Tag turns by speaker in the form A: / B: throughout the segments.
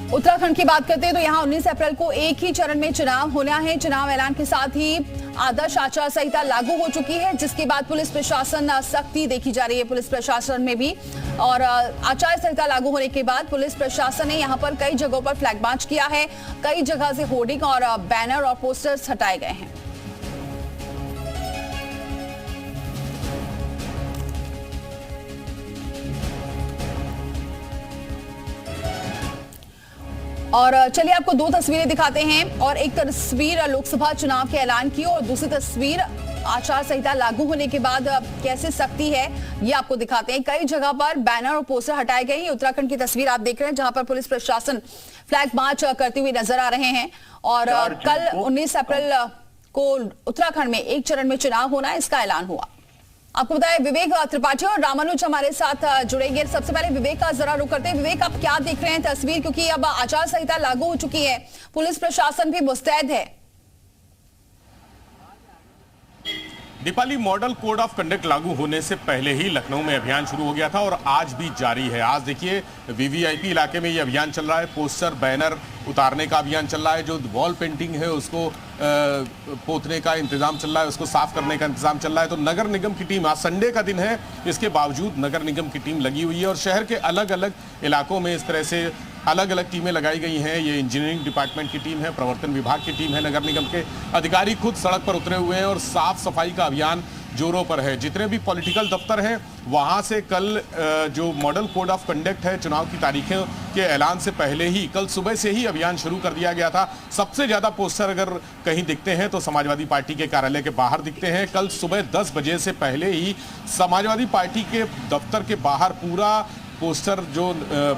A: उत्तराखंड की बात करते हैं तो यहाँ 19 अप्रैल को एक ही चरण में चुनाव होना है। चुनाव ऐलान के साथ ही आदर्श आचार संहिता लागू हो चुकी है, जिसके बाद पुलिस प्रशासन सख्ती देखी जा रही है पुलिस प्रशासन में भी। और आचार संहिता लागू होने के बाद पुलिस प्रशासन ने यहाँ पर कई जगहों पर फ्लैग मार्च किया है, कई जगह से होर्डिंग और बैनर और पोस्टर्स हटाए गए हैं। और चलिए आपको दो तस्वीरें दिखाते हैं। और एक तस्वीर लोकसभा चुनाव के ऐलान की और दूसरी तस्वीर आचार संहिता लागू होने के बाद कैसे सख्ती है ये आपको दिखाते हैं। कई जगह पर बैनर और पोस्टर हटाए गए हैं। उत्तराखंड की तस्वीर आप देख रहे हैं जहां पर पुलिस प्रशासन फ्लैग मार्च करते हुए नजर आ रहे हैं। और कल 19 अप्रैल को उत्तराखंड में एक चरण में चुनाव होना है, इसका ऐलान हुआ। आपको बताया विवेक त्रिपाठी और रामानुज हमारे साथ जुड़ेंगे। सबसे पहले विवेक का जरा रुख करते हैं। विवेक, आप क्या देख रहे हैं तस्वीर, क्योंकि अब आचार संहिता लागू हो चुकी है, पुलिस प्रशासन भी मुस्तैद है।
B: Deepali, model code of conduct लागू होने से पहले ही लखनऊ में अभियान शुरू हो गया था और आज भी जारी है। आज देखिए वीवीआईपी इलाके में ये अभियान चल रहा है, पोस्टर बैनर उतारने का अभियान चल रहा है, जो वॉल पेंटिंग है उसको पोतने का इंतजाम चल रहा है, उसको साफ करने का इंतजाम चल रहा है। तो नगर निगम की टीम, आज संडे का दिन है, इसके बावजूद नगर निगम की टीम लगी हुई है और शहर के अलग अलग इलाकों में इस तरह से अलग अलग टीमें लगाई गई हैं। ये इंजीनियरिंग डिपार्टमेंट की टीम है, प्रवर्तन विभाग की टीम है, नगर निगम के अधिकारी खुद सड़क पर उतरे हुए हैं और साफ सफाई का अभियान जोरों पर है। जितने भी पॉलिटिकल दफ्तर हैं वहां से कल जो मॉडल कोड ऑफ कंडक्ट है, चुनाव की तारीखें के ऐलान से पहले ही कल सुबह से ही अभियान शुरू कर दिया गया था। सबसे ज्यादा पोस्टर अगर कहीं दिखते हैं तो समाजवादी पार्टी के कार्यालय के बाहर दिखते हैं। कल सुबह 10 बजे से पहले ही समाजवादी पार्टी के दफ्तर के बाहर पूरा पोस्टर, जो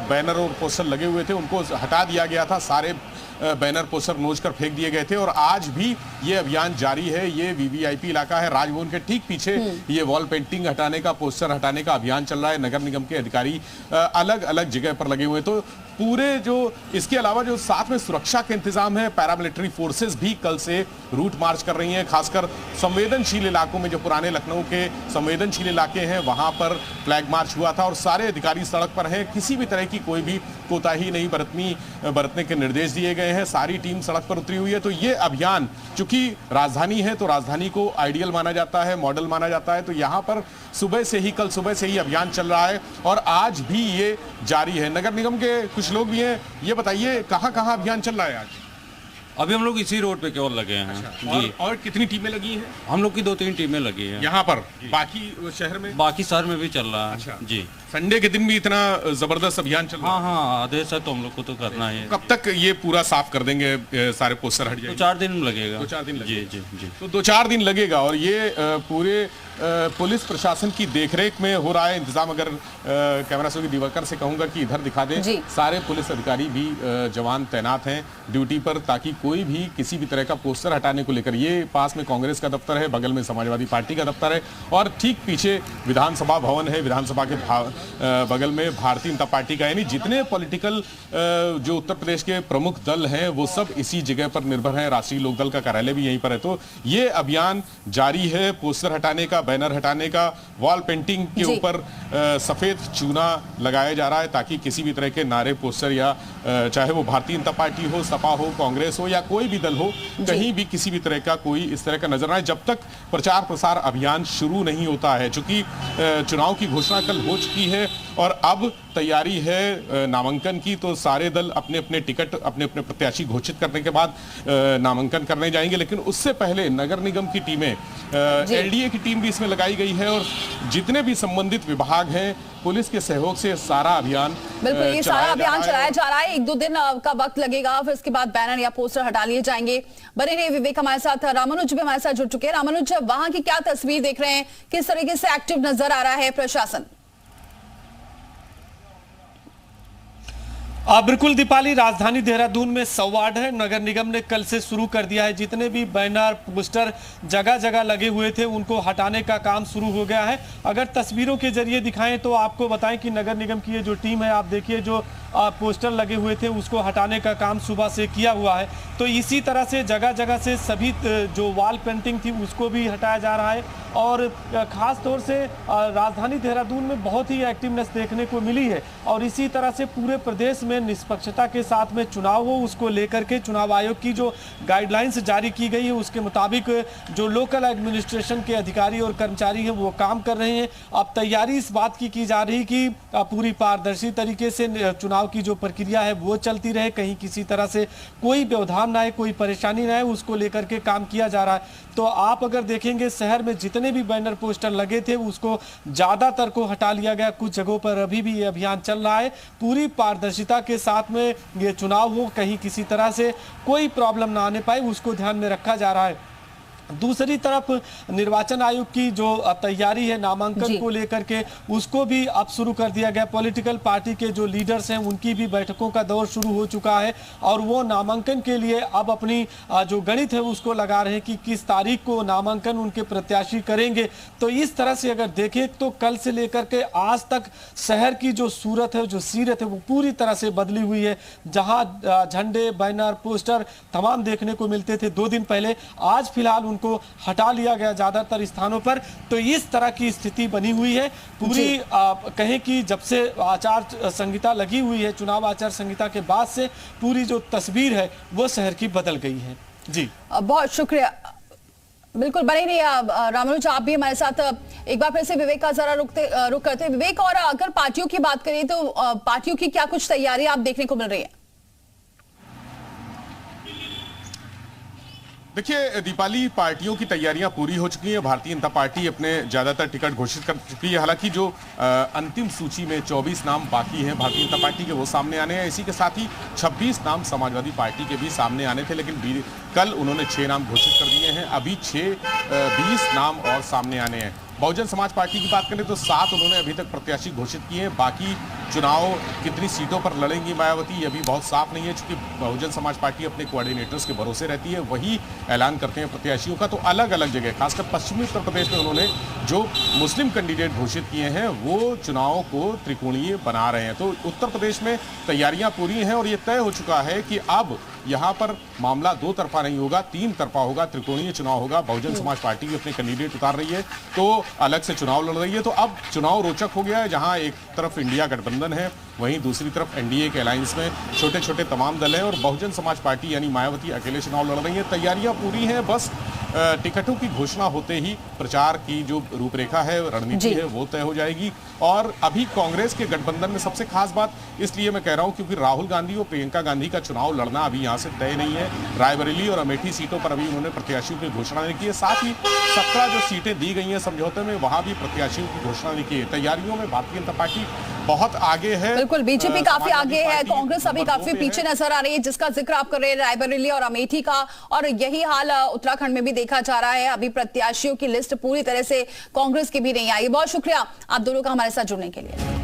B: बैनर और पोस्टर लगे हुए थे उनको हटा दिया गया था। सारे बैनर पोस्टर नोच कर फेंक दिए गए थे और आज भी ये अभियान जारी है। ये वीवीआईपी इलाका है, राजभवन के ठीक पीछे ये वॉल पेंटिंग हटाने का, पोस्टर हटाने का अभियान चल रहा है। नगर निगम के अधिकारी अलग अलग जगह पर लगे हुए। तो पूरे जो इसके अलावा जो साथ में सुरक्षा के इंतजाम है, पैरामिलिट्री फोर्सेस भी कल से रूट मार्च कर रही हैं। खासकर संवेदनशील इलाकों में, जो पुराने लखनऊ के संवेदनशील इलाके हैं, वहां पर फ्लैग मार्च हुआ था और सारे अधिकारी सड़क पर हैं। किसी भी तरह की कोई भी कोताही नहीं बरतने के निर्देश दिए गए हैं। सारी टीम सड़क पर उतरी हुई है। तो ये अभियान, चूंकि राजधानी है तो राजधानी को आइडियल माना जाता है, मॉडल माना जाता है, तो यहां पर कल सुबह से ही अभियान चल रहा है और आज भी ये जारी है। नगर निगम के कुछ लोग भी हैं, ये बताइए कहां कहां अभियान चल रहा है आज?
C: अभी हम लोग इसी रोड पे केवल लगे हैं।
B: अच्छा,
C: जी।
B: और कितनी टीमें लगी हैं?
C: हम लोग की 2-3 टीमें लगी हैं
B: यहाँ पर। बाकी शहर में?
C: बाकी शहर में भी चल रहा है।
B: अच्छा।
C: जी।
B: संडे के दिन भी इतना जबरदस्त अभियान चल रहा है?
C: हाँ, आदेश है तो हम लोग को तो करना है।
B: कब तक ये पूरा साफ कर देंगे, सारे पोस्टर हट जाएंगे?
C: 2-4 दिन लगेगा।
B: 2-4 दिन लगेगा।
C: जी जी जी।
B: तो 2-4 दिन लगेगा और ये पूरे पुलिस प्रशासन की देखरेख में हो रहा है इंतजाम। अगर कैमरा से दिवाकर से कहूंगा कि इधर दिखा दें, सारे पुलिस अधिकारी भी जवान तैनात हैं ड्यूटी पर, ताकि कोई भी किसी भी तरह का पोस्टर हटाने को लेकर। ये पास में कांग्रेस का दफ्तर है, बगल में समाजवादी पार्टी का दफ्तर है और ठीक पीछे विधानसभा भवन है। विधानसभा के बगल में भारतीय जनता पार्टी का, यानी जितने पॉलिटिकल जो उत्तर प्रदेश के प्रमुख दल हैं वो सब इसी जगह पर निर्भर हैं। राष्ट्रीय लोकदल का कार्यालय भी यहीं पर है। तो ये अभियान जारी है, पोस्टर हटाने का, बैनर हटाने का, वॉल पेंटिंग के ऊपर सफेद चूना लगाया जा रहा है ताकि किसी भी तरह के नारे, पोस्टर या चाहे वो भारतीय जनता पार्टी हो, सपा हो, कांग्रेस हो या कोई भी दल हो, कहीं भी किसी भी तरह का कोई इस तरह का नजर आए जब तक प्रचार प्रसार अभियान शुरू नहीं होता है। चूंकि चुनाव की घोषणा कल हो चुकी है और अब तैयारी है नामांकन की, तो सारे दल अपने अपने टिकट, अपने अपने प्रत्याशी घोषित करने के बाद नामांकन करने जाएंगे। लेकिन उससे पहले नगर निगम की टीमें, एलडीए की टीम भी इसमें लगाई गई है और जितने भी संबंधित विभाग हैं, पुलिस के सहयोग से सारा अभियान,
A: बिल्कुल ये सारा अभियान चलाया जा रहा है। 1-2 दिन का वक्त लगेगा, फिर इसके बाद बैनर या पोस्टर हटा लिए जाएंगे। बने रहिए विवेक हमारे साथ। रामानुज भी हमारे साथ जुड़ चुके हैं। रामानुज, वहां की क्या तस्वीर देख रहे हैं, किस तरीके से एक्टिव नजर आ रहा है प्रशासन?
D: बिल्कुल दीपाली, राजधानी देहरादून में सौवार्ड है। नगर निगम ने कल से शुरू कर दिया है। जितने भी बैनर, पोस्टर जगह जगह लगे हुए थे उनको हटाने का काम शुरू हो गया है। अगर तस्वीरों के जरिए दिखाएं तो आपको बताएं कि नगर निगम की ये जो टीम है, आप देखिए जो पोस्टर लगे हुए थे उसको हटाने का काम सुबह से किया हुआ है। तो इसी तरह से जगह जगह से सभी जो वॉल पेंटिंग थी उसको भी हटाया जा रहा है। और ख़ास तौर से राजधानी देहरादून में बहुत ही एक्टिवनेस देखने को मिली है और इसी तरह से पूरे प्रदेश में निष्पक्षता के साथ में चुनाव हो उसको लेकर के चुनाव आयोग की जो गाइडलाइंस जारी की गई है उसके मुताबिक जो लोकल एडमिनिस्ट्रेशन के अधिकारी और कर्मचारी हैं वो काम कर रहे हैं। अब तैयारी इस बात की जा रही कि पूरी पारदर्शी तरीके से चुनाव की जो प्रक्रिया है वो चलती रहे, कहीं किसी तरह से कोई व्यवधान ना आए, कोई परेशानी ना आए, उसको लेकर के काम किया जा रहा है। तो आप अगर देखेंगे शहर में जितने भी बैनर पोस्टर लगे थे उसको ज़्यादातर को हटा लिया गया। कुछ जगहों पर अभी भी ये अभियान चल रहा है। पूरी पारदर्शिता के साथ में ये चुनाव हो, कहीं किसी तरह से कोई प्रॉब्लम ना आने पाए उसको ध्यान में रखा जा रहा है। दूसरी तरफ निर्वाचन आयोग की जो तैयारी है नामांकन को लेकर के उसको भी अब शुरू कर दिया गया। पॉलिटिकल पार्टी के जो लीडर्स हैं उनकी भी बैठकों का दौर शुरू हो चुका है और वो नामांकन के लिए अब अपनी जो गणित है उसको लगा रहे हैं कि किस तारीख को नामांकन उनके प्रत्याशी करेंगे। तो इस तरह से अगर देखें तो कल से लेकर के आज तक शहर की जो सूरत है, जो सीरत है वो पूरी तरह से बदली हुई है। जहां झंडे, बैनर, पोस्टर तमाम देखने को मिलते थे 2 दिन पहले, आज फिलहाल को हटा लिया गया ज्यादातर स्थानों पर। तो इस तरह की स्थिति बनी हुई है। पूरी कहें कि जब से आचार संहिता लगी हुई है, चुनाव आचार संहिता के बाद से पूरी जो तस्वीर है वो शहर की बदल गई है। जी
A: बहुत शुक्रिया। बिल्कुल बने रहिए रामानुज, आप भी हमारे साथ। एक बार फिर से विवेक का जरा रुक करते हैं। विवेक, और अगर पार्टियों की बात करें तो पार्टियों की क्या कुछ तैयारी आप देखने को मिल रही है?
B: देखिए दीपाली, पार्टियों की तैयारियां पूरी हो चुकी हैं। भारतीय जनता पार्टी अपने ज्यादातर टिकट घोषित कर चुकी है। हालांकि जो अंतिम सूची में 24 नाम बाकी हैं भारतीय जनता पार्टी के, वो सामने आने हैं। इसी के साथ ही 26 नाम समाजवादी पार्टी के भी सामने आने थे, लेकिन कल उन्होंने 6 नाम घोषित कर दिए हैं। अभी 20 नाम और सामने आने हैं। बहुजन समाज पार्टी की बात करें तो 7 उन्होंने अभी तक प्रत्याशी घोषित किए हैं। बाकी चुनाव कितनी सीटों पर लड़ेंगी मायावती, ये भी बहुत साफ नहीं है, क्योंकि बहुजन समाज पार्टी अपने कोऑर्डिनेटर्स के भरोसे रहती है, वही ऐलान करते हैं प्रत्याशियों का। तो अलग अलग जगह, खासकर पश्चिमी उत्तर प्रदेश में उन्होंने जो मुस्लिम कैंडिडेट घोषित किए हैं वो चुनाव को त्रिकोणीय बना रहे हैं। तो उत्तर प्रदेश में तैयारियां पूरी हैं और ये तय हो चुका है कि अब यहाँ पर मामला 2 तरफा नहीं होगा, 3 तरफा होगा, त्रिकोणीय चुनाव होगा। बहुजन समाज पार्टी भी अपने कैंडिडेट उतार रही है, तो अलग से चुनाव लड़ रही है। तो अब चुनाव रोचक हो गया है, जहां एक तरफ इंडिया गठबंधन है, वहीं दूसरी तरफ एनडीए के अलायंस में छोटे छोटे तमाम दल हैं और बहुजन समाज पार्टी यानी मायावती अकेले चुनाव लड़ रही है। तैयारियां पूरी हैं, बस टिकटों की घोषणा होते ही प्रचार की जो रूपरेखा है, रणनीति है, वो तय हो जाएगी। और अभी कांग्रेस के गठबंधन में सबसे खास बात इसलिए मैं कह रहा हूं क्योंकि राहुल गांधी और प्रियंका गांधी का चुनाव लड़ना अभी यहां से तय नहीं है। रायबरेली और अमेठी सीटों पर अभी उन्होंने प्रत्याशियों की घोषणा नहीं की है। साथ ही 17 जो सीटें दी गई हैं समझौते में, वहां भी प्रत्याशियों की घोषणा नहीं की है। तैयारियों में भारतीय जनता पार्टी बहुत आगे है।
A: बिल्कुल, बीजेपी काफी आगे है, कांग्रेस अभी काफी पीछे नजर आ रही है, जिसका जिक्र आप कर रहे हैं रायबरेली और अमेठी का। और यही हाल उत्तराखंड में भी देखा जा रहा है। अभी प्रत्याशियों की लिस्ट पूरी तरह से कांग्रेस की भी नहीं आई। बहुत शुक्रिया आप दोनों का हमारे साथ जुड़ने के लिए।